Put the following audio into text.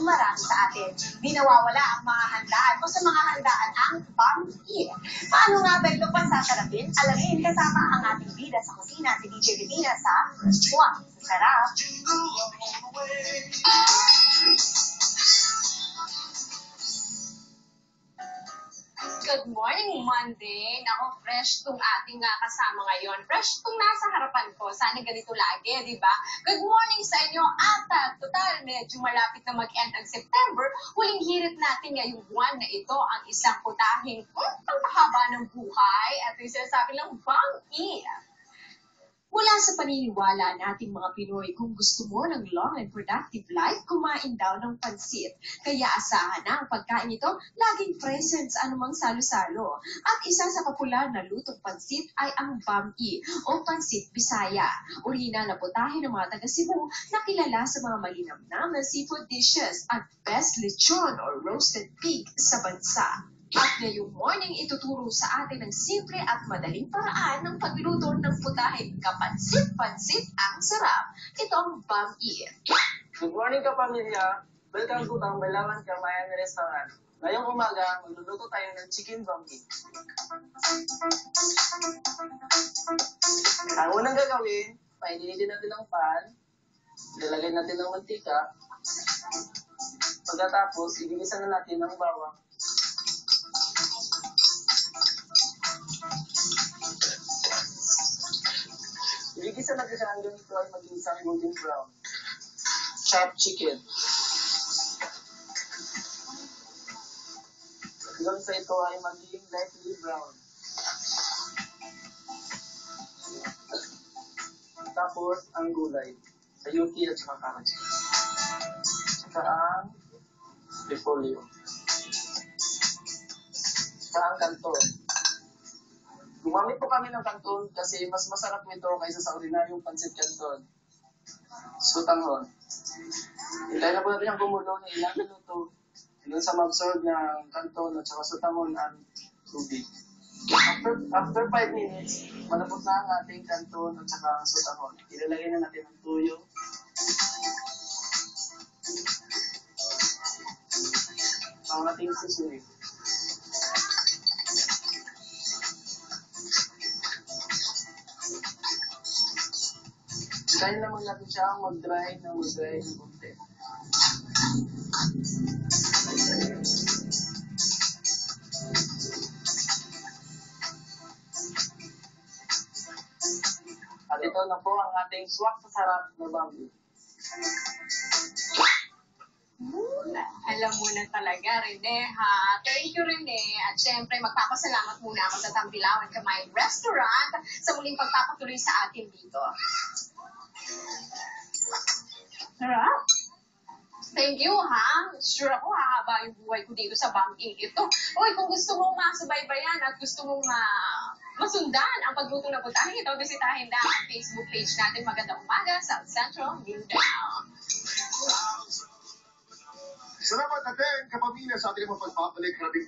marami sa atin. Di nawawala ang mga handaan o sa mga handaan ang pang-eat. Paano nga ba ito pasasarapin? Alamin kasama ang ating bida sa kusina, si DJ Divina sa Swak sa Sarap. Good morning, Monday. Nako, fresh tong ating kasama ngayon. Fresh tong nasa harapan ko. Sana ganito lagi, di ba? Good morning sa inyo. At total, medyo malapit na mag-end ang September. Huling hirit natin ngayong buwan na ito ang isang putahing pangpahaba ng buhay. At yung sinasabi lang, bang-i. Mula sa paniniwala nating mga Pinoy, kung gusto mo ng long and productive life, kumain daw ng pansit. Kaya asahan na ang pagkain ito, laging present sa anumang salo-salo. At isa sa popular na lutong pansit ay ang bam-i o pansit Bisaya. Orihinal na putahe ng mga taga Cebu na kilala sa mga malinamnam na seafood dishes at best lechon or roasted pig sa bansa. At ngayong morning, ituturo sa atin ng simple at madaling paraan ng pagluto ng putaheng kapansit-pansit ang sarap. Ito ang bam-i. Good morning kapamilya! Welcome to Tangbalangan Kamayan Restaurant. Ngayong umaga, magluluto tayo ng chicken bam-i. Ang unang gagawin, paininitin natin ang pan, ilalagay natin ng mantika, pagkatapos, igigisa na natin ng bawang. Igigisa natin siya hanggang ito ay maging isang golden brown. Chopped chicken. Hanggang sa ito ay maging lightly brown. Tapos ang gulay. Sayuti at saka carrots. Saka ang repolyo. Saka ang kanton. Gumamit po kami ng kanton kasi mas masarap nito kaysa sa ordinaryong pansit kanton. Sutanghon. Hintayin na po natin yung gumulo ng ilang minuto hanggang sa ma-absorb ng kanton at saka sutanghon ang tubig. After 5 minutes, malapot na ang ating kanton at saka sutanghon. Ilalagay na natin ang tuyo. Ang ating seasoning. Hintayin naman natin siya mag-dry ng konti. At ito na po ang ating swak sa sarap na bam-i. Alam mo na talaga, Rene, ha? Thank you, Rene. At syempre, magpapasalamat muna ako sa Tambilawan Kamayan Restaurant sa muling pagpapatuloy sa atin dito. Sarap. Thank you, ha? Sure ako, hahaba yung buhay ko dito sa bam-i ito. Uy, kung gusto mong masubaybayan at gusto mong masundan ang pagluto ng putahe ito, bisitahin na ang Facebook page natin. Magandang umaga, South Central, Mindanao. Salamat natin, kapamilya, sa ating mga pagpapalit. Maraming